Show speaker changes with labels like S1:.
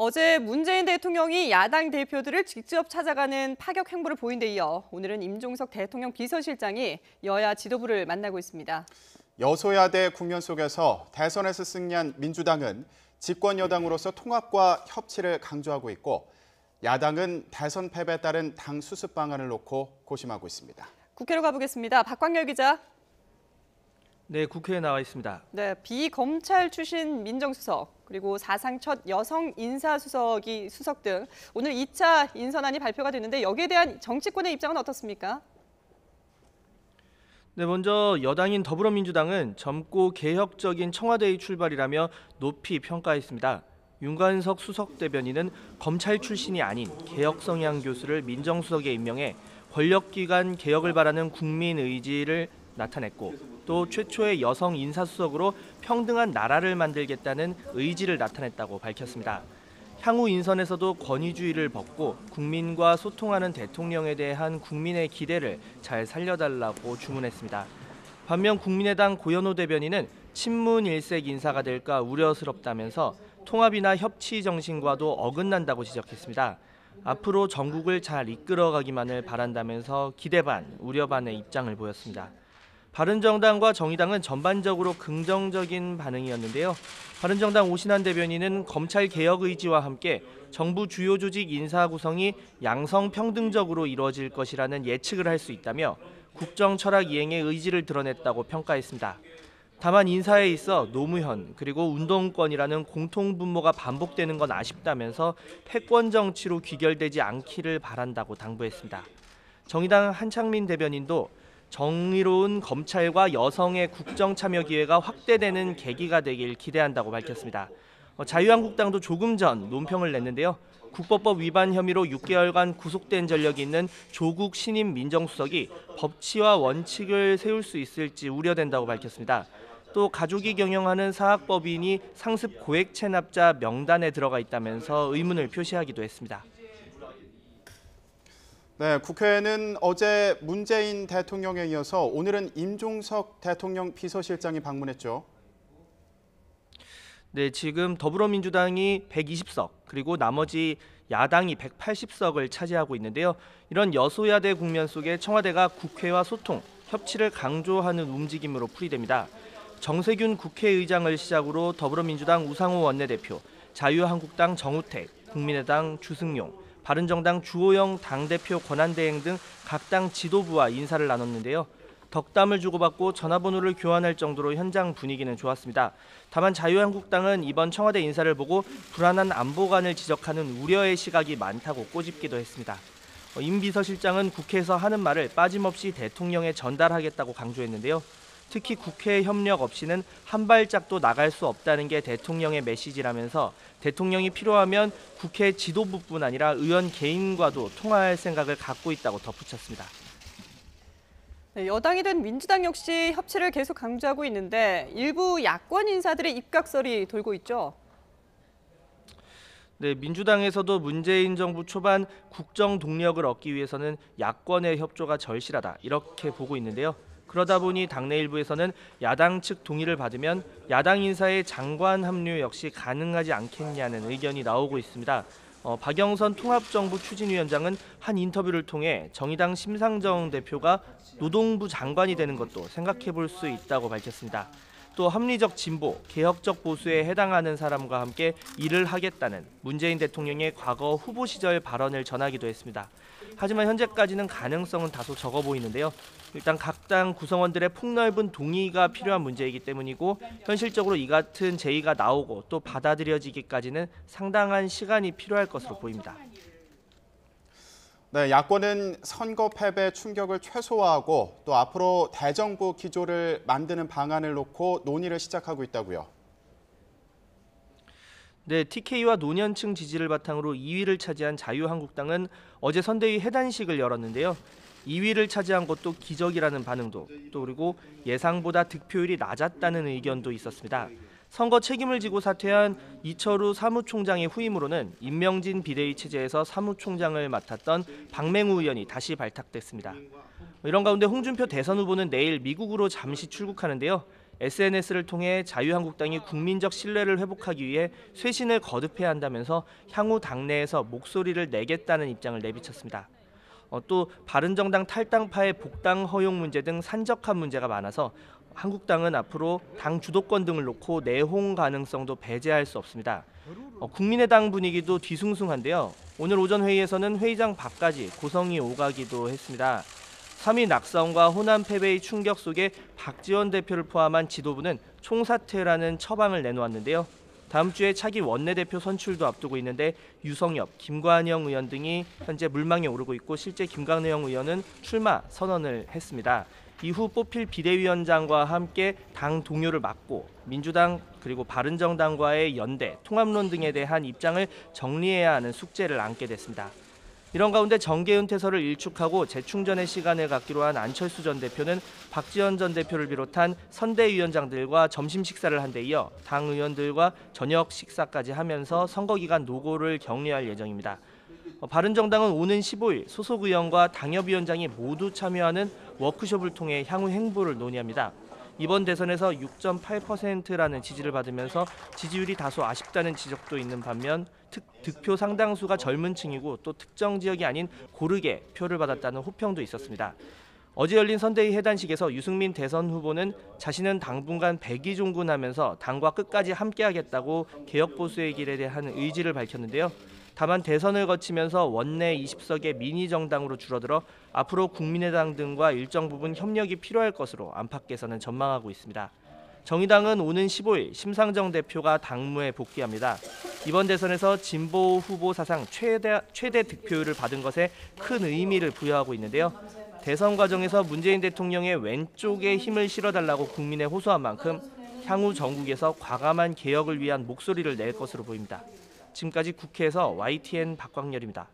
S1: 어제 문재인 대통령이 야당 대표들을 직접 찾아가는 파격 행보를 보인 데 이어 오늘은 임종석 대통령 비서실장이 여야 지도부를 만나고 있습니다.
S2: 여소야대 국면 속에서 대선에서 승리한 민주당은 집권 여당으로서 통합과 협치를 강조하고 있고 야당은 대선 패배에 따른 당 수습 방안을 놓고 고심하고 있습니다.
S1: 국회로 가보겠습니다. 박광열 기자.
S3: 네, 국회에 나와 있습니다.
S1: 네, 비검찰 출신 민정수석 그리고 사상 첫 여성 인사수석 등 오늘 2차 인선안이 발표가 됐는데 여기에 대한 정치권의 입장은 어떻습니까?
S3: 네, 먼저 여당인 더불어민주당은 젊고 개혁적인 청와대의 출발이라며 높이 평가했습니다. 윤관석 수석 대변인은 검찰 출신이 아닌 개혁 성향 교수를 민정수석에 임명해 권력기관 개혁을 바라는 국민 의지를 나타냈고 또 최초의 여성 인사수석으로 평등한 나라를 만들겠다는 의지를 나타냈다고 밝혔습니다. 향후 인선에서도 권위주의를 벗고 국민과 소통하는 대통령에 대한 국민의 기대를 잘 살려달라고 주문했습니다. 반면 국민의당 고현호 대변인은 친문 일색 인사가 될까 우려스럽다면서 통합이나 협치 정신과도 어긋난다고 지적했습니다. 앞으로 전국을 잘 이끌어가기만을 바란다면서 기대 반, 우려 반의 입장을 보였습니다. 바른정당과 정의당은 전반적으로 긍정적인 반응이었는데요. 바른정당 오신환 대변인은 검찰 개혁 의지와 함께 정부 주요 조직 인사 구성이 양성평등적으로 이루어질 것이라는 예측을 할 수 있다며 국정 철학 이행의 의지를 드러냈다고 평가했습니다. 다만 인사에 있어 노무현 그리고 운동권이라는 공통분모가 반복되는 건 아쉽다면서 패권 정치로 귀결되지 않기를 바란다고 당부했습니다. 정의당 한창민 대변인도 정의로운 검찰과 여성의 국정 참여 기회가 확대되는 계기가 되길 기대한다고 밝혔습니다. 자유한국당도 조금 전 논평을 냈는데요. 국법법 위반 혐의로 6개월간 구속된 전력이 있는 조국 신임 민정수석이 법치와 원칙을 세울 수 있을지 우려된다고 밝혔습니다. 또 가족이 경영하는 사학법인이 상습 고액 체납자 명단에 들어가 있다면서 의문을 표시하기도 했습니다.
S2: 네, 국회에는 어제 문재인 대통령에 이어서 오늘은 임종석 대통령 비서실장이 방문했죠.
S3: 네, 지금 더불어민주당이 120석 그리고 나머지 야당이 180석을 차지하고 있는데요. 이런 여소야대 국면 속에 청와대가 국회와 소통, 협치를 강조하는 움직임으로 풀이됩니다. 정세균 국회의장을 시작으로 더불어민주당 우상호 원내대표, 자유한국당 정우택, 국민의당 주승용, 바른정당 주호영 당대표 권한대행 등 각 당 지도부와 인사를 나눴는데요. 덕담을 주고받고 전화번호를 교환할 정도로 현장 분위기는 좋았습니다. 다만 자유한국당은 이번 청와대 인사를 보고 불안한 안보관을 지적하는 우려의 시각이 많다고 꼬집기도 했습니다. 임 비서실장은 국회에서 하는 말을 빠짐없이 대통령에 전달하겠다고 강조했는데요. 특히 국회 협력 없이는 한 발짝도 나갈 수 없다는 게 대통령의 메시지라면서 대통령이 필요하면 국회 지도부뿐 아니라 의원 개인과도 통화할 생각을 갖고 있다고 덧붙였습니다.
S1: 네, 여당이든 민주당 역시 협치를 계속 강조하고 있는데 일부 야권 인사들의 입각설이 돌고 있죠.
S3: 네, 민주당에서도 문재인 정부 초반 국정 동력을 얻기 위해서는 야권의 협조가 절실하다 이렇게 보고 있는데요. 그러다 보니 당내 일부에서는 야당 측 동의를 받으면 야당 인사의 장관 합류 역시 가능하지 않겠냐는 의견이 나오고 있습니다. 박영선 통합정부 추진위원장은 한 인터뷰를 통해 정의당 심상정 대표가 노동부 장관이 되는 것도 생각해 볼 수 있다고 밝혔습니다. 또 합리적 진보, 개혁적 보수에 해당하는 사람과 함께 일을 하겠다는 문재인 대통령의 과거 후보 시절 발언을 전하기도 했습니다. 하지만 현재까지는 가능성은 다소 적어 보이는데요. 일단 각 당 구성원들의 폭넓은 동의가 필요한 문제이기 때문이고 현실적으로 이 같은 제의가 나오고 또 받아들여지기까지는 상당한 시간이 필요할 것으로 보입니다.
S2: 네, 야권은 선거 패배 충격을 최소화하고 또 앞으로 대정부 기조를 만드는 방안을 놓고 논의를 시작하고 있다고요.
S3: 네, TK와 노년층 지지를 바탕으로 2위를 차지한 자유한국당은 어제 선대위 해단식을 열었는데요. 2위를 차지한 것도 기적이라는 반응도 또 그리고 예상보다 득표율이 낮았다는 의견도 있었습니다. 선거 책임을 지고 사퇴한 이철우 사무총장의 후임으로는 임명진 비대위 체제에서 사무총장을 맡았던 박맹우 의원이 다시 발탁됐습니다. 이런 가운데 홍준표 대선 후보는 내일 미국으로 잠시 출국하는데요. SNS를 통해 자유한국당이 국민적 신뢰를 회복하기 위해 쇄신을 거듭해야 한다면서 향후 당내에서 목소리를 내겠다는 입장을 내비쳤습니다. 또 바른정당 탈당파의 복당 허용 문제 등 산적한 문제가 많아서 한국당은 앞으로 당 주도권 등을 놓고 내홍 가능성도 배제할 수 없습니다. 국민의당 분위기도 뒤숭숭한데요. 오늘 오전 회의에서는 회의장 밖까지 고성이 오가기도 했습니다. 3위 낙선과 호남 패배의 충격 속에 박지원 대표를 포함한 지도부는 총사퇴라는 처방을 내놓았는데요. 다음 주에 차기 원내대표 선출도 앞두고 있는데 유성엽, 김관영 의원 등이 현재 물망에 오르고 있고 실제 김관영 의원은 출마 선언을 했습니다. 이후 뽑힐 비대위원장과 함께 당 동료를 맡고 민주당 그리고 바른정당과의 연대, 통합론 등에 대한 입장을 정리해야 하는 숙제를 안게 됐습니다. 이런 가운데 정계은 퇴설을 일축하고 재충전의 시간을 갖기로 한 안철수 전 대표는 박지원 전 대표를 비롯한 선대위원장들과 점심 식사를 한 데 이어 당 의원들과 저녁 식사까지 하면서 선거기간 노고를 격리할 예정입니다. 바른정당은 오는 15일 소속 의원과 당협위원장이 모두 참여하는 워크숍을 통해 향후 행보를 논의합니다. 이번 대선에서 6.8%라는 지지를 받으면서 지지율이 다소 아쉽다는 지적도 있는 반면 득표 상당수가 젊은 층이고 또 특정 지역이 아닌 고르게 표를 받았다는 호평도 있었습니다. 어제 열린 선대위 해단식에서 유승민 대선 후보는 자신은 당분간 백의종군하면서 당과 끝까지 함께하겠다고 개혁보수의 길에 대한 의지를 밝혔는데요. 다만 대선을 거치면서 원내 20석의 미니정당으로 줄어들어 앞으로 국민의당 등과 일정 부분 협력이 필요할 것으로 안팎에서는 전망하고 있습니다. 정의당은 오는 15일 심상정 대표가 당무에 복귀합니다. 이번 대선에서 진보 후보 사상 최대 득표율을 받은 것에 큰 의미를 부여하고 있는데요. 대선 과정에서 문재인 대통령의 왼쪽에 힘을 실어달라고 국민에 호소한 만큼 향후 전국에서 과감한 개혁을 위한 목소리를 낼 것으로 보입니다. 지금까지 국회에서 YTN 박광렬입니다.